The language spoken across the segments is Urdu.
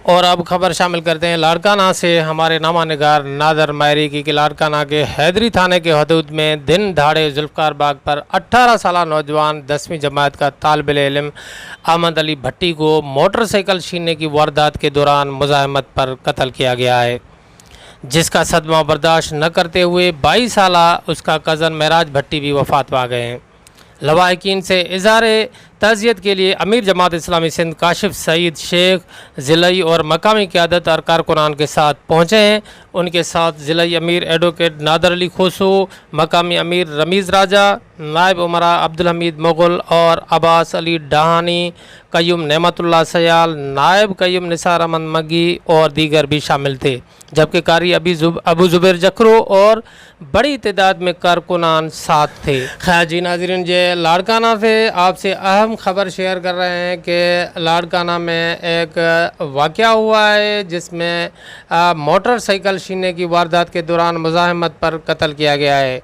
اور اب خبر شامل کرتے ہیں لاڑکانہ سے۔ ہمارے نامہ نگار نادر ماہری کی کہ لاڑکانہ کے حیدری تھانے کے حدود میں دن دہاڑے ذوالفقار باغ پر 18 سالہ نوجوان 10ویں جماعت کا طالب علم احمد علی بھٹی کو موٹر سائیکل چھیننے کی واردات کے دوران مزاحمت پر قتل کیا گیا ہے، جس کا صدمہ برداشت نہ کرتے ہوئے 22 سالہ اس کا کزن معراج بھٹی بھی وفات پا گئے ہیں۔ لواحقین سے اظہار تعزیت کے لیے امیر جماعت اسلامی سندھ کاشف سعید شیخ ضلعی اور مقامی قیادت اور کارکنان کے ساتھ پہنچے ہیں۔ ان کے ساتھ ضلعی امیر ایڈوکیٹ نادر علی کھوسو، مقامی امیر رمیز راجہ، نائب امراء عبدالحمید مغل اور عباس علی ڈہانی، قیوم نعمت اللہ سیال، نائب قیوم نثار احمد مگی اور دیگر بھی شامل تھے، جبکہ قاری ابو زبیر جکرو اور بڑی تعداد میں کارکنان ساتھ تھے۔ خیر جی ناظرین، یہ لاڑکانہ سے آپ سے اہم خبر شیئر کر رہے ہیں کہ لاڑکانہ میں ایک واقعہ ہوا ہے جس میں موٹر سائیکل چھیننے کی واردات کے دوران مزاحمت پر قتل کیا گیا ہے۔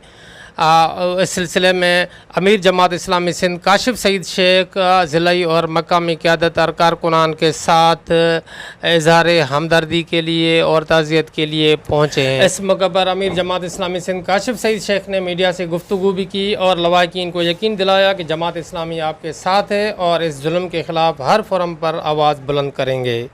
اس سلسلے میں امیر جماعت اسلامی سندھ کاشف سعید شیخ ضلعی اور مقامی قیادت اور کارکنان کے ساتھ اظہار ہمدردی کے لیے اور تعزیت کے لیے پہنچے ہیں۔ اس موقع پر امیر جماعت اسلامی سندھ کاشف سعید شیخ نے میڈیا سے گفتگو بھی کی اور لواحقین کو یقین دلایا کہ جماعت اسلامی آپ کے ساتھ ہے اور اس ظلم کے خلاف ہر فورم پر آواز بلند کریں گے۔